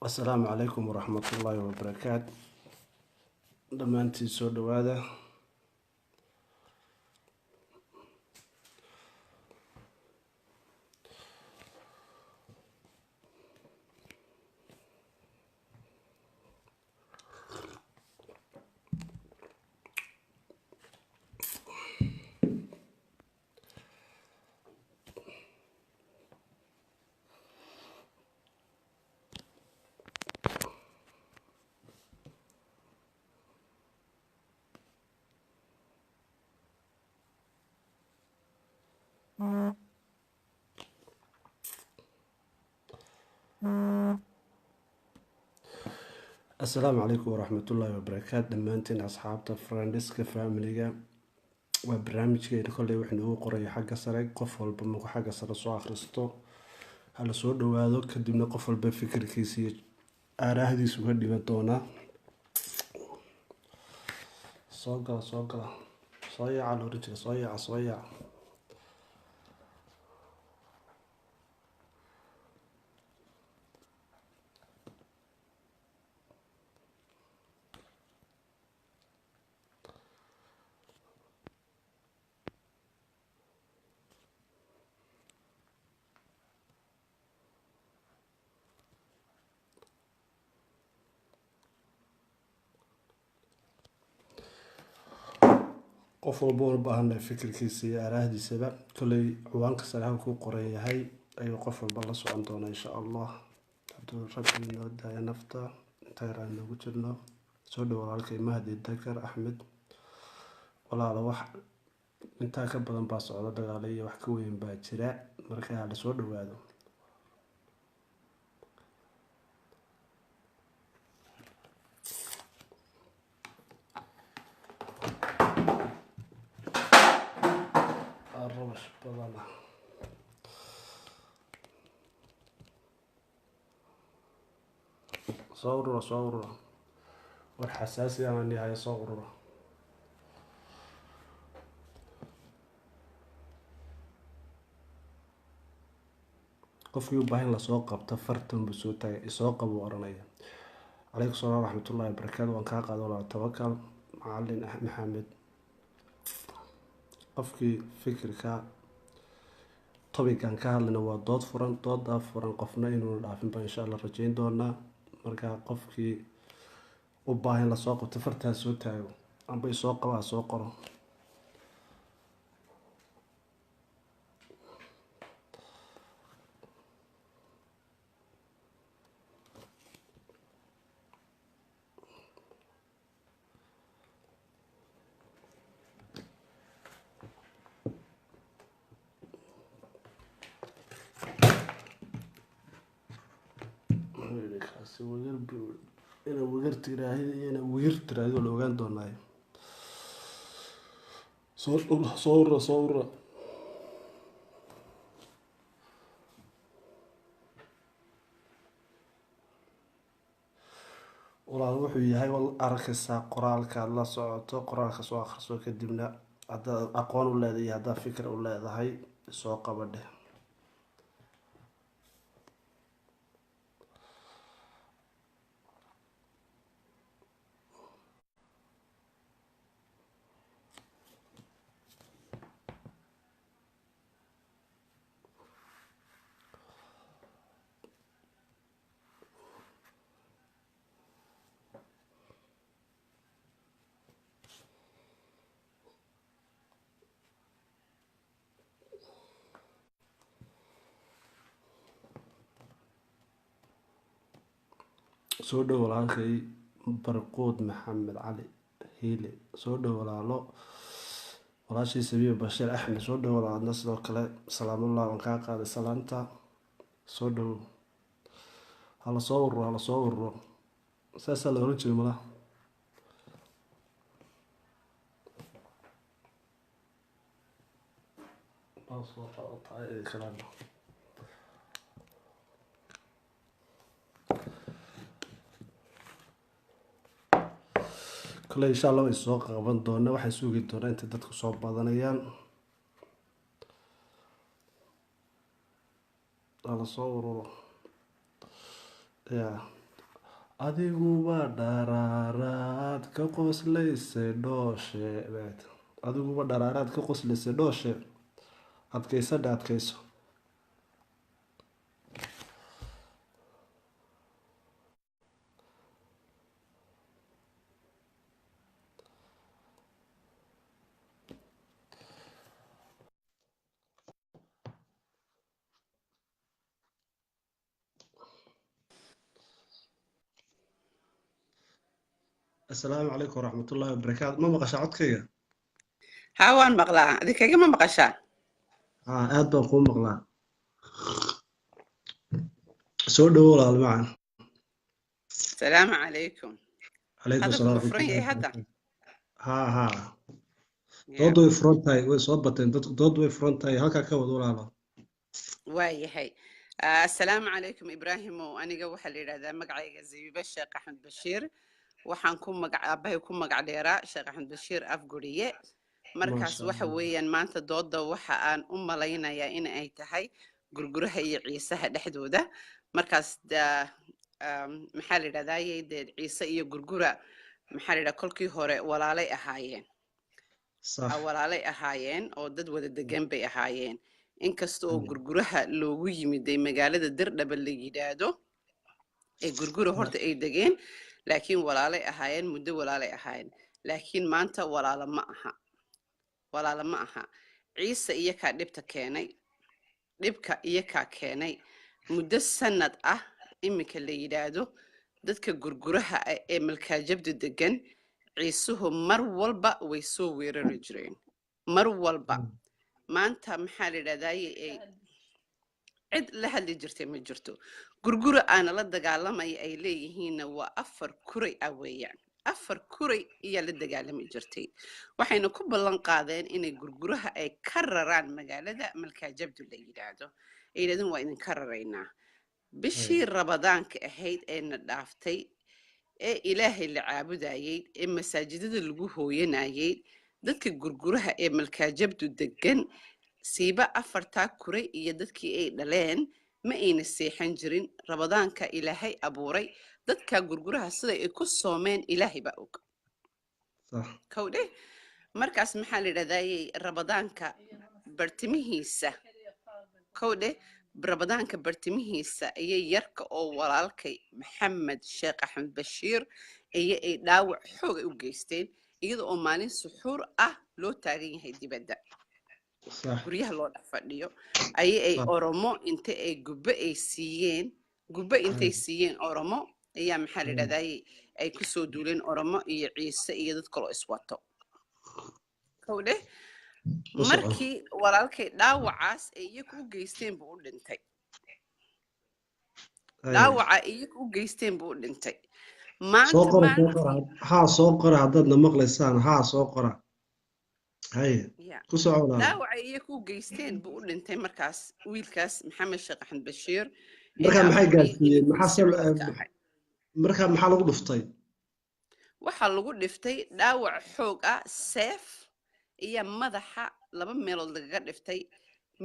السلام عليكم ورحمة الله وبركاته. دمانتي سو دواده. السلام عليكم ورحمة الله وبركاته. دمانتين أصحابتا فرندسكا فاميليغا وبرنامجكينا كلي وحنا ugu qoraya xagga sare qof walba markuu xagga sare soo akhristo hala soo dhawaado kadibna qof walba fikirkiisa iyo aaraahdiisa uga dhiban doona. soo gala soo yaaca loo rijiro soo yaaca qof walba u baahan fikirkiisa iyo aaraahdiisaba kulay ciwaanka sare halkuu qoran yahay ayuu qof walba la socon doona insha Allah. hadduu rabbi inoo daaya nafta inta yaraan noogu jirno soo dhawo walaalkay Mahdi Dakar Axmed. walaalo wax intaa ka badan baa socda, dagaalo iyo wax ka weyn baa jira, markaa la soo dhawaado. الروش بدنا صورة والحساسية من نهاية صورة قف يوباهن لسوق بتفرتم بسوتة يسوق بورنية. عليكم السلام ورحمة الله وبركاته. وان كان قادوا على التوكل معلن محمد qofkii fikirka topican ka hadlana waa dood furan qofna inuu dhaafin ba insha Allah rajayn doona. marka qofkii u baahan la soo qabto farta soo taago amba soo qaba soo qoro. ina wiir tiraahdo la ogaan doonaa. sawra walaal wuxuu yahay wal arkaysaa qoraalka la socoto, qoraalka soo akhriso kadibna haddaad aqoon u leedahay haddaad fikir u leedahay soo qabadhe. soo dhawo walaalkay barquud maxamed cali hiile. soo dhawo walaalo walaashii sabiib bashir axmed. soo dhawo walaadna sidoo kale salaamullah waan kaa qaaday salaanta. soo dhawo hala soo ururo saasaa la oran jiray malaha. kale insha Allah way soo qaban doona, waxay sugi doona inta dadku soo badanayaan. ala soo ururo ya adiguba dharaaraad ka qoslaysay dhooshe beed adiguba dharaaraad ka qoslaysay dhooshe adkaysadha adkayso. السلام عليكم ورحمة الله وبركاته. ما مقشع عدكيga ها waan maqlaa adiga ma maqashaa aad baan kuu maqlaa. soo dhawow walaal macaan. salaamu calaykum calaykum hadalku salaam ma furan yahay hadda ها dood way furan tahay way soo bateen dood way furan tahay halkaa ka wad walaalo. waayahay assalaamu calaykum ibraahimow aniga waxaa la yidhahdaa magacayga zabiiba sheekh axmed bashiir waxaan aabahay ku magac dheeraa sheekh axmed bashiir afguriye markaas waxa weeyaan maanta dooda waxa aan u malaynayaa in ay tahay gurguraha iyo ciisaha dhexdooda markaas maxaa la yidhahdaayey dee ciise iyo gurgura maxaa la yidhaha kolkii hore walaalay ahaayeen oo dad wada degan bay ahaayeen inkasta oo gurguraha loogu yimiday magaalada dirdhaba la yidhaahdo ee gurgura horta ay degeen laakiin walaalay ahaayeen muddo walaalay ahaayeen laakiin maanta walaalo ma aha ciise iyo kaa dhibka iyo kaa keenay muddo sanad ah iminka la yidhaahdo dadka gurguraha ee malkaajabda degan ciisuhu mar walba way soo weerari jireen mar walba maanta maxaa la yidhahdaye cid la hadli jirtay ma jirto gurgura aana la dagaalamaya ay leeyihiinna waa 4 kuray ah weeyaan 4 kuray iyaa la dagaalami jirtay waxayna ku ballan qaadeen inay gurguraha ay ka raraan magaalada malkaajabdu la yidhaahdo ay yidhahdeen waa idinka raraynaa bishii rabadaanka ahayd ee na dhaaftay ee ilaahay la caabudayay ee masaajidada lagu hooyanayay dadka gurguraha ee malkaajabdu degan siiba 4 kuray iyo dadkii ay dhaleen ma ayna seexan jirin rabadaanka ilaahay abuuray dadka gurguraha sida ay ku soomeen ilaahay baa og kowdhe markaas maxaa la yidhahdaayey rabadaanka bartimihiisa ayay yarka oo walaalkay maxamed sheekh axmed bashiir ay dhaawac xooga u geysteen iyada oo maalin suxuur ah loo taagan yahay dibadda guryaha loo dhex fadhiyo ay oromo inta ay gubbe intay siiyeen oromo ayaa maxaa la yidhahdaayey ay kusoo duuleen oromo iyo ciise iyo dad kaloo iswato kowdhe markii walaalkay dhaawacaas ay iyagu u geysteen buu u dhintay soo qora haddaadna maqlaysaan soo qora dhaawaca iyagu u geysteen buu u dhintay markaas wiilkaas maxamed sheekh axmed bashiir markaa maxay gaarsiiyeen markaa maxaa lagu dhuftay waxaa lagu dhiftay dhaawac xoog ah seef iyo madaxa 2 meelood lagaga dhiftay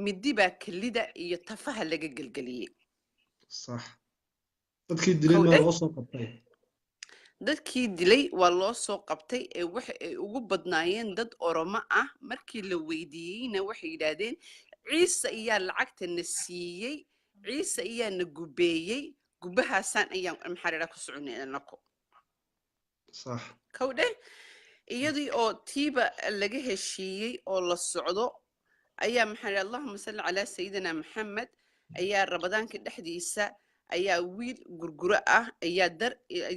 midi baa kelida iyo tafaha laga gelgeliyey صح dadkii dilay ma loo soo qabtay dadkii dilay waa loo soo qabtay ee waxa ay ugu badnaayeen dad oromo ah markii la weydiiyeyna waxay yidhaahdeen ciise ayaa lacagta na siiyey ciise ayaa na gubeeyey gubahaasaan ayaan maxaa ku soconay anako صح kowdhe iyadii oo tiiba laga heshiiyey oo la socdo ayaa maxaa allahumma salli calaa sayidina maxamed ayaa rabadaanka dhexdiisa ayaa wiil gurguro ah ayaa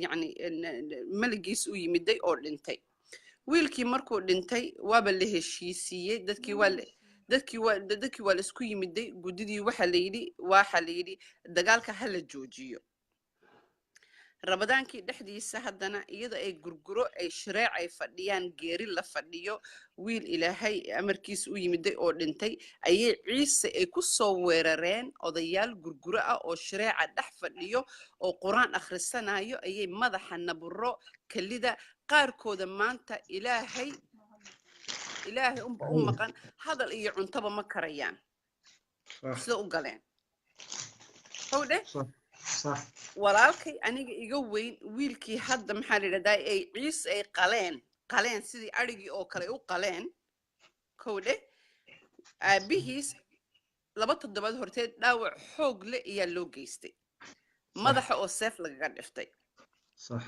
yani maligiis u yimiday oo dhintay wiilkii markuu dhintay waaba la heshiisiiyey dadkii waa la isku yimiday guddidii waxaa la yidhi dagaalka ha la joojiyo rabadaankii dhexdiisa haddana iyadoo ay gurguro ay shareec ay fadhiyaan geeri la fadhiyo wiil ilaahay amarkiisa u yimiday oo dhintay ayay ciise ay ku soo weerareen odayaal gurguro ah oo shareeca dhex fadhiyo oo quraan akhrisanayo ayay madaxa naburo kelida qaarkooda maanta ilaahay unba u maqan hadal iyo cuntaba ma karayaan sida u galeen howdhe صح walaalkay aniga iga weyn wiilkii hadda maxaa la yidhahdaa ay ciise ay qaleen sidii adhigii oo kale u qaleen kowdhe aabihiis 2 toddobaad horteed dhaawac xoog leh ayaa loo geystay madaxa oo seef lagaga dhiftay صح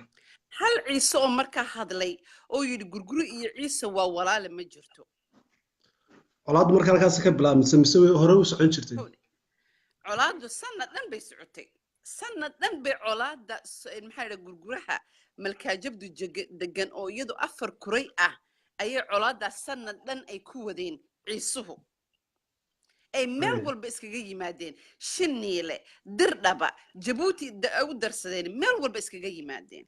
hal ciise oo markaa hadlay oo yidhi gurguro iyo ciise waa walaale ma jirto colaad markaa halkaas ka bilaabmaysa mise hore u socon jirtay colaadu sanad dhan bay socotay sanad dhan bay colaada maxaa la gurguraha malkaajabdu degan oo iyadu 4 kuray ah ayay colaada sanad dhan ay ku wadeen ciisuhu ay meel walba iskaga yimaadeen Shiniile Dirdhaba Jabuuti u darsadeen meel walba iskaga yimaadeen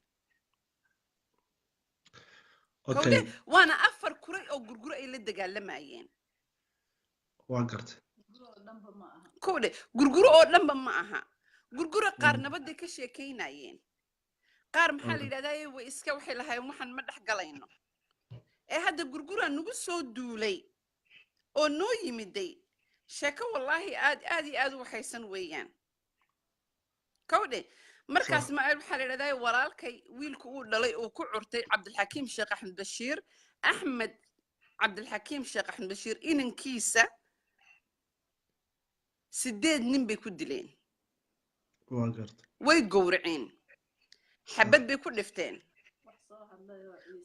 okay waana 4 kuray oo gurguro ay la dagaalamayeen waa gartay kowde gurguro oo dhanba ma aha gurguro qaar nabadda ka sheekeynayeen qaar maxaa la yidhahdaa way iska waxay lahaayeen waxaan ma dhex galayno ee hadda gurgura nagu soo duulay oo noo yimiday sheeko wallaahi aad iyo aad u waxaysan weeyaan kowde markaas ma waxaa la yidhahdaa walaalkay wiilku uu dhalay oo ku curtay cabdilxakiim sheekh axmed bashiir axmed cabdilxakiim sheekh axmed bashiir inankiisa 8 nin bay ku dileen waa gartay way gowraceen xabad bay ku dhifteen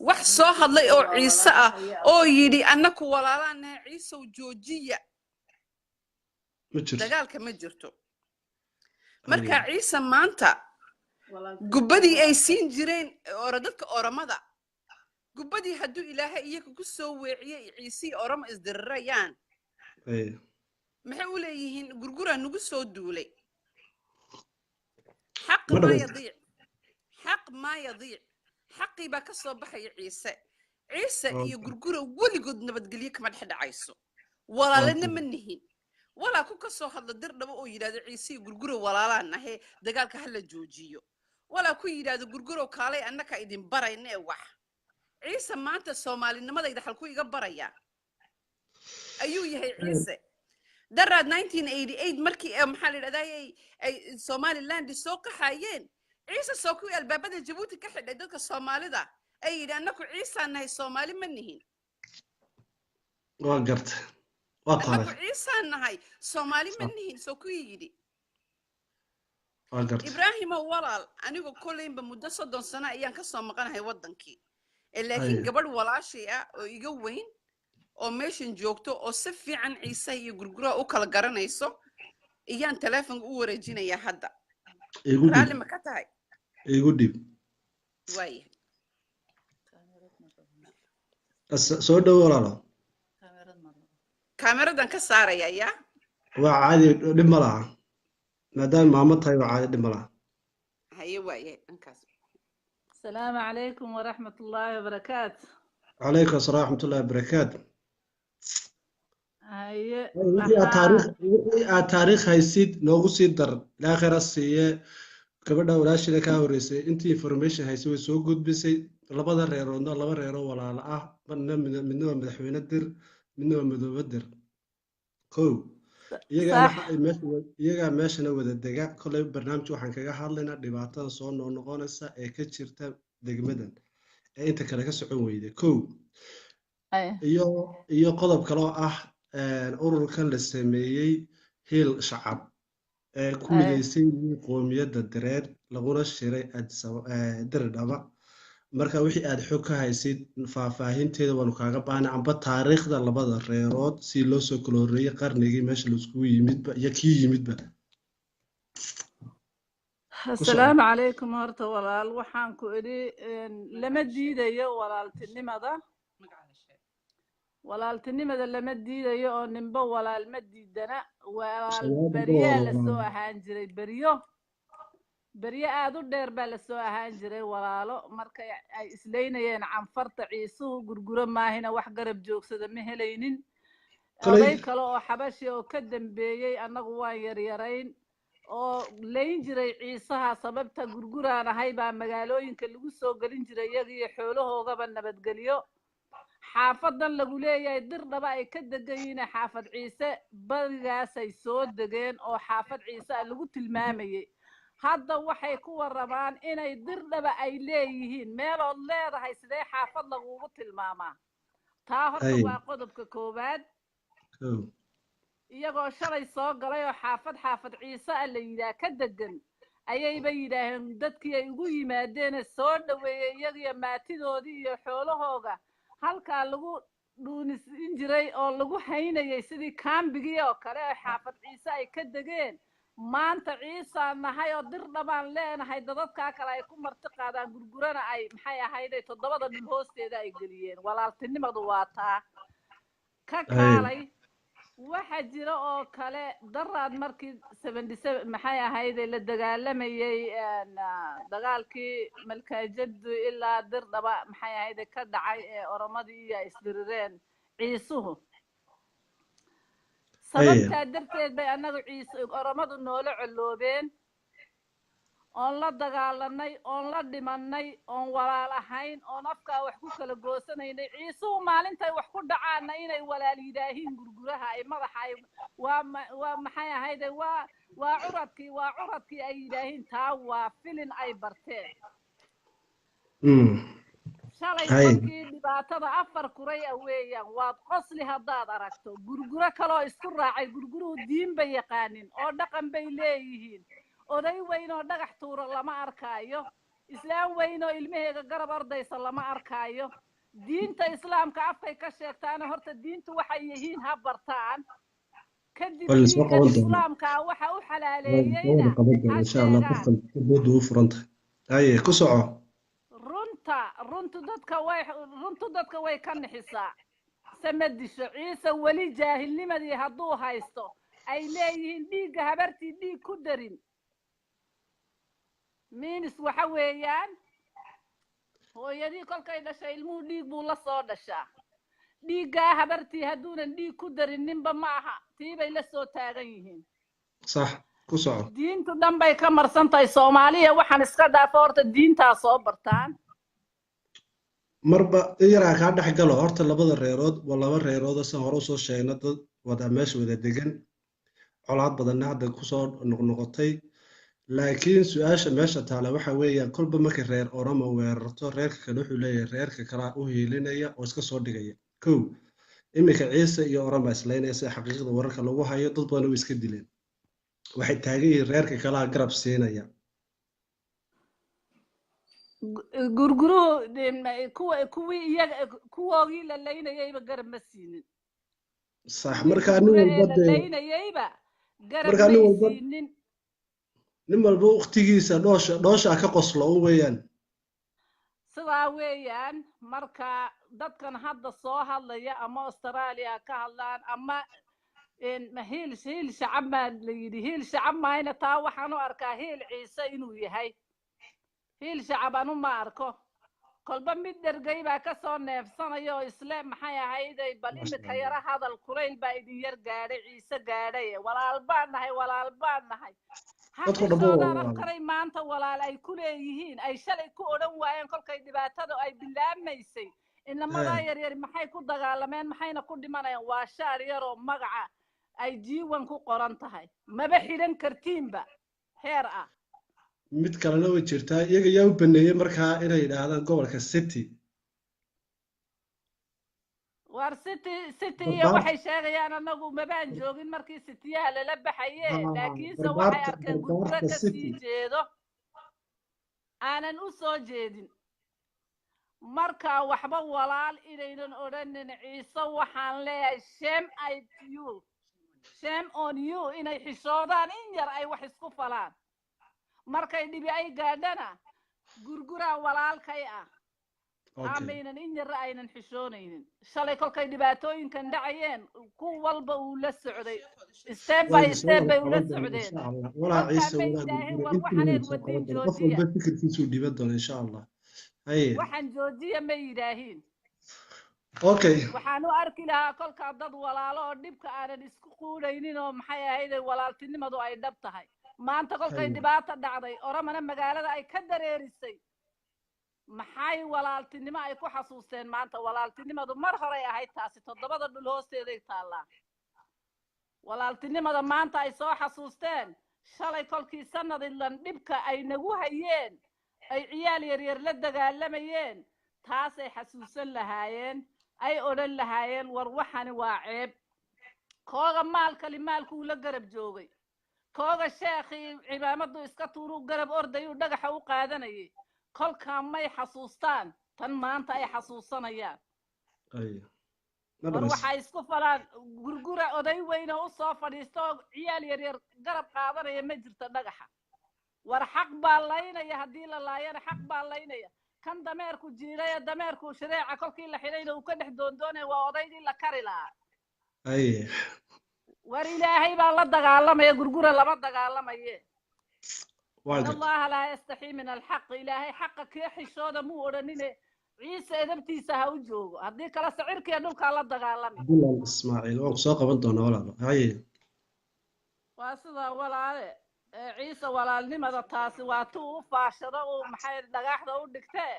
wax soo hadlay oo ciise ah oo yidhi annaku walaalaanahay ciisow joojiya dagaalka ma jirto marka ciise maanta gubbadii ay siin jireen dadka oramada gubbadii hadduu ilaahay iyaga ku soo weeciyey ciisii oramo isdirirayaan maxay u leeyihiin gurgura nagu soo duulay xaq ma yadiic xaqii baa ka soo baxaya ciise iyo gurgura weligood nabadgelyo kama dhex dhacayso walaalena ma nihin walaa ku ka soo hadla Dirdhaba oo yidhaahdo ciise iyo gurgura walaalaan ahee dagaalka hala joojiyo walaa ku yidhaahdo gurguro kaalay annaka idin barayna ee wax ciise maanta soomaalinimadayda halku iga baraya ayuu yahay ciise daraad 1988 markii maxaa la yidhahdaa ay Somaliland soo qaxayeen ciise soo ku albaabada Jabuuti ka xidhay dadka Soomaalida ay yidhahdeen annaku ciise nahay Soomaali ma nihin waa gartay waa tahay annaku ciise nahay Soomaali ma nihin soo ku yidhi waa gartay Ibrahim walaal anigu koleynba muddo 30 sano ayaan ka soo maqanahay wadankii laakiin gabadh walaashay ah oo iga weyn oo meeshan joogto oo si fiican ciise iyo gurgura u kala garanayso iyaan telefoon u wareejinayaa hadda raalli ma ka tahay igu dhib waay soo dhow walaalo kaameradan ka saaraya yaa waa caadi dhib ma laha maadaama maamo tahay waa caadi dhib ma laha haye waaye dhankaas السلام عليكم ورحمة الله وبركاته. عليكم السلام ورحمة الله وبركاته. هاي تاريخ هيسيد نوغو سيدر الآخر السيئة كبدا ولاشي لكا وريسي انتي انفورميشن هيسوي سو قد بيسي لبدا ريرو لبا ريرو ولا لا منو مدحوينة در منو مدوبة در كو iyaga meeshana wada dega kolay barnaamij waxaan kaga hadlaynaa dhibaatada soo noqonaysa ee ka jirta degmadan ee inta kale ka socon weyday kow iyo qodob kale oo ah ururkan la sameeyey hiil shacab ee ku mideysay qoomiyadda dareer laguna shiray Dirdhaba marka wixii aad xog ka haysid faahfaahinteeda waanu kaaga baahnay amba taariikhda labada reerood si loo soo kala horreeyay qarnigii meesha la isku yimidba iyo kii yimidba السلام عليكم ورحمة الله waxaan ku iri lama diidayo walaaltinimada lama diidayo oo ninba walaal ma diidana walaal bariya la soo ahaan jiray bariya aad u dheer baa la soo ahaan jiray walaalo marka ay isleynayeen canfarta ciisuhu gurguro maahina wax garab joogsada ma helaynin oday kale oo xabashi oo ka dambeeyay annagu waan yaryarayn oo leyn jiray ciisaha sababta gurguraan ahay baa magaalooyinka lagu soo gelin jiray iyagiyo xoolahoogaba nabadgelyo xaafadan lagu leeyahay Dirdhaba ay ka degan yihiin xaafad ciise barigaas ay soo degeen oo xaafad ciise lagu tilmaamayay hadda waxay ku warramaan inay dirdhaba ay leeyihiin meelood leedahay sidee xaafad lagugu tilmaamaa taa horta أي waa qodobka koowaad كو iyagoo shalay soo galay oo xaafad ciise ah la yidhaah ka degan ayayba yidhaaheen dadkii ay ugu yimaadeene soo dhaweeyey iyagiyo maatidoodii iyo xoolahooga halkaa lagu dhuunisin jiray oo lagu haynayay sidii kaambigii oo kale oo xaafad ciise ay ka degeen maanta ciisaan nahay oo dirdhabaan leenahay dadadkaa kale ay ku marti qaadaan gurgurana ay maxay ahayday 7 dhul hoosteeda ay geliyeen walaaltinimadu waa taa ka أي kaalay waxa jira oo kale daraad markii 77 maxay ahayd la dagaalamayay dagaalkii malkaajadu ilaa dirdhaba maxay ahayd ka dhacay ee oromadii iyo isdirireen ciisuhu أي sababtaa darteed bay annagu ciise oromadu noola coloobeen oon la dagaalanay oon la dhimanay oon walaal ahayn oon afkaa wax ku kala goosanaynay ciisuhu maalintay wax ku dhacaana inay walaal yidhaahiin gurguraha ay madaxa ay waa maxay ahayde waa curadkii ay yidhaahiin taa waa filin ay barteen shalay أي kolkii dhibaatada 4 kuray ah weeyaan waad qosli haddaad aragto gurguro kaloo isku raacay gurguruhu diin bay yaqaanin oo dhaqan bay leeyihiin oday weyn oo dhagax tuuro lama arkaayo islaam weyn oo ilmaheega garab ardaysa lama arkaayo diinta islaamka afkay ka sheegtaana horta diintu waxay yihiin ha bartaan kadib ولا سوق diinka ودهم islaamka waxa u ولا xalaaleeyeyna قبضهم ha إن شاء الله sheegaan قفل بود وفرنت أي كسعة runtu dadka way ka nixisaa samadisho ciise weli jaahilnimadii hadduu haysto ay leeyihiin dhiigga habartii dhiig ku darin minis waxa weeyaan hooyadii kolkay dhashay ilmuhu dhiig buu la soo dhashaa dhiiggaa habartii hadduunan dhiig ku darin ninba ma aha tii bay la soo taagan yihiin صح كسعة diintu dhan bay ka marsan tahay soomaaliya waxaan iska dhaafo horta diintaa soo bartaan marba yaraa kaa dhex galo horta labada reerood waa laba reerood san hore usoo sheegna dad wada meesha wada degan colaad badanna hadda kusoo noqnoqotay laakiin su-aasha meesha taala waxa weeyaan kolba markay reer oromo weerarto reerka kale wuxuu leeyahay reerka kalaa u hiilinaya oo iska soo dhigaya kow iminka ciise iyo oroma islaynaya sida xaqiiqda wararka lagu hayo dad badan way iska dileen waxay taagan yihiin reerka kalaa garab siinaya gurguruhu kuwii iyaga kuwoogii la laynayayba garab ma siinin sax kuwii markaa nin gurgure ee walba la dee laynayayba garab markaa may siinin nin walba waqtigiisa dhoosha ka qoslo u weeyaan sidaa weeyaan marka dadkan hadda soo hadlaya ama australia ka hadlaan ama hiil shacab baa la yidhi hiil shacab mahayna taa waxaan u arkaa hiil ciise inuu yahay hiil shacab anu ma arko kolba mid dhergay baa ka soo neefsanaya oo isle maxay ahayday bal imika yara hadal kulayl baa idin yar gaadhay ciise gaadhay walaal baan nahay dadku dhabo haddii afkaray maanta walaal ay ku leeyihiin ay shalay ku odhan waayeen kolkay dhibaatada ay bilaabmaysay inamadaa yaryar maxay ku dagaalameen maxayna ku dhimanayaan waa shaar yaroo magaca ay jiiwan ku qoran tahay maba xidhan kartiinba heer ah mid kalena way jirtaa iyaga yaa u baneeyey markaa inay yidhaahdaan gobolka city war city iyo waxay sheegayaan anagu mabaan joogin markii cityyaha lala baxaye laakiinse waxay arkeen gurguro ka sii jeedo aanan u soo jeedin marka waxba walaal inaynan odhanin ciise waxaan leeyahay shame on you inay xishoodaan in yar ay wax isku falaan markay dhibi ay gaadhana gurguraa walaalkay ah aamaynan in yar aynan xishoonaynin shalay kolkay dhibaatooyinkan dhacayeen ku walba uu la socday step by step bay ula socdeen walaa ciise war waxaaneen wadin joojiya fikirkiisu dhiban doona insha allah waxaan joojiya ma yidhaahiin okay waxaan u arki lahaa kolkaa dad walaalo oo dhibka aanan isku quudhaynin oo maxay ahayday walaaltinimadu ay dhab tahay maanta kolkay dhibaato dhacday oromana magaalada ay ka dareerisay maxay walaaltinimo ay ku xasuusteen maanta walaaltinimadu mar horay ahayd taasi 7 dhul hoosteeday taallaa walaaltinimada maanta ay soo xasuusteen shalay kolkii sanadidlan dhibka ay nagu hayeen ay ciyaal yaryar la dagaalamayeen taasay xasuusan lahaayeen ay odhan lahaayeen war waxani waa ceeb kooga maalkali maalkuu la garab joogay kooga sheekhii cimaamadu iska tuuruu garab ordayuu dhagaxa u qaadanayay kolkaa may xasuustaan tan maanta ay xasuusanayaan war waxaa isku falaan gurgura oday weyne u soo fadhiisto oo ciyaal yaryar garab qaadanaya ma jirto dhagaxa war xaq baa laynaya haddii la laayana xaq baa laynaya kan dameerku jiidaya dameerku shareeca kolkii la xidhayna uu ka dhex doondoonaya waa odaydii la kari lahaa war ilaahay baa la dagaalamaya gurgura lama dagaalamaye in allaha laa yastaxii min alxaq ilaahay xaqa kee xishooda muu odhanine ciise edabtiisa ha u joogo haddii kale sacirkiiyo dhulkaa la dagaalamay bilan ismaaciil waan kusoo qaban doonaa walaalo haye waa sidaa walaale ciise walaalnimada taasi waa tu u faashado uu maxay dhagaxda u dhigtee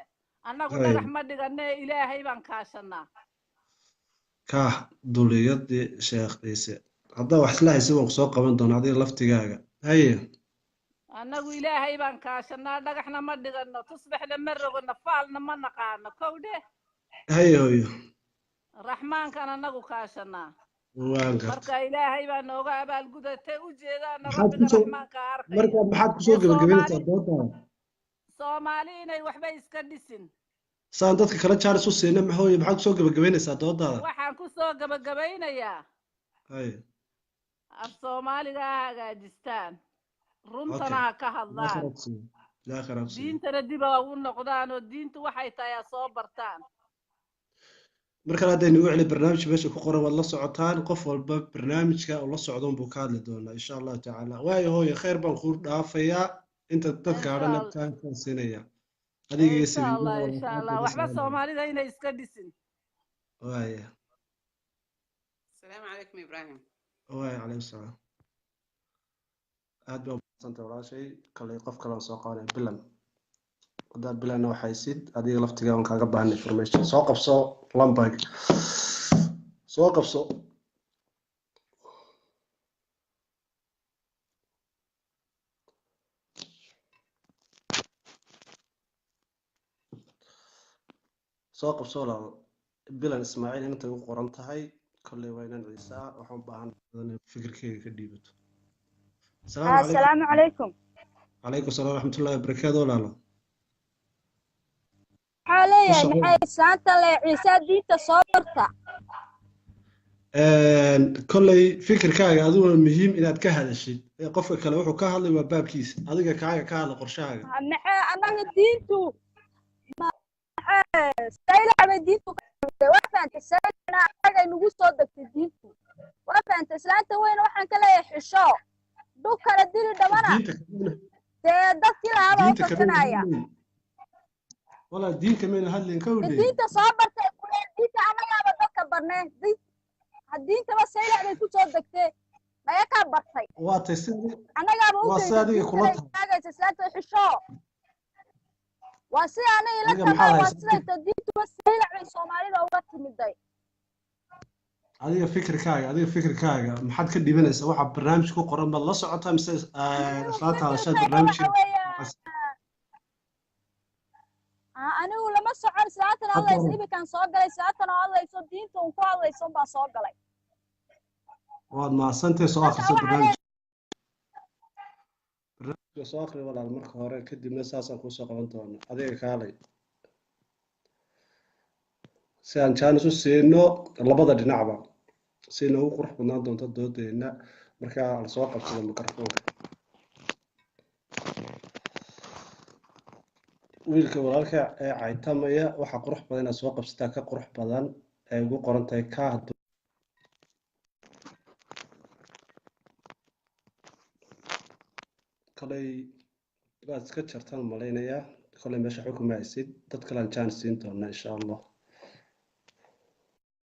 annagu dhagax ma dhigane ilaahay baan kaashanaa kaah duliyadii sheekh ciise haddaa wax isla haysa waan kusoo qaban doonaa adiga laftigaaga haye annagu ilaahay baan kaashanaa dhagaxna ma dhigano tusbaxna ma rogano faalna ma naqaano kowdhe haye hooyo raxmaankan annagu kaashanaa waan gartay marka ilaahay baa nooga abaalgudatay u jeedaana rabbiga raxmaanka arkay marka maxaad kusoo gabagabaynaysaa doodaada soomaali inay waxba iska dhisin saan dadka kala jaaris u siina maxooye maxaad kusoo gabagabaynaysaa doodaada waxaan kusoo gabagabaynayaa haye af soomaaliga ha hagaajistaan runtana ha ka hadlaan diintana dib ha ugu noqdaan oo diintu waxay tahay ha soo bartaan markale haddaynu u celi barnaamij meesha ku qoran waad la socotaan qof walba barnaamijka uu la socdo unbuu ka hadli doonaa insha allahu tacaala waayo hooye khayr baan kuu dhaafayaa inta dadka adhana taankaan siinaya adiga insha allah waxba soomaalida inay iska dhisin waaya السلام عليكم إبراهيم waaya calaykum salaam aad baa umahadsantay walaashay kallay qof kalaan soo qabanaya bilan haddaa bilanna waxay sid adiga laftigaa aan kaaga baahan information soo qabso lambag soo qabso soo qabso walaalo bilan ismaaciil intay u qoran tahay kolley waa inaan ciise ah waxaan u baahan fikirkeyga ka dhiibato السلام عليكم عليكم السلام ورحمة الله وبركاته ولاalo حاليا maxay saanta la ciise diinta soo barta kolley fikirkaaga adiguna muhiim inaad ka hadashid qofka kale wuxuu ka hadlay waa baabkiisa adiga kaaga ka hadla qorshahaaga maxay anaga diintu saylaaba diintu waa faanta saylaana anaga nagu soo degtay diintu waa faanta islaanta weyn waxaan ka leeyahay xisho dhulkana dili dhabana dee dadkii lahaaba u kasanaya walaa diinka mayna hadlin ka udhe diinta soo bartay kulee diinta anagaaba dadka barneen diintaba saylac bay ku soo degtee naga kaa bartay waa tay anagaaba waa si adiga kula tahay islaanta xisho waa si aniga ila tahay waa sida diintuba saylac bay soomaalida uga timiday adiga fikirkaaga maxaad ka dhibanaysaa waxa barnaamij ku qoran baad la socotaa mise islaanta hadashaad barnaamijka anigu lama socon islaantana hadlayso iminkaan soo galay islaantana hadlayso diinta un ku hadlayso baan soo galay waad mahadsantahay soo akhriso barnaamijka soo akhri walaal marka hore kadibna saasaan kuusoo qaban doona adiga kaalay si aan jaanis u siino labada dhinacba si noogu qurux badnaan doonto doodeena markaa la soo qabsado mikrofoonka wiilka walaalka ee caytamaya waxaa qurux badan inaad soo qabsataa ka qurux badan ay ugu qoran tahay ka kolay waad iska jartaan malaynayaa kolay meesha xukuma haysid dad kalean jaanis siin doona insha allah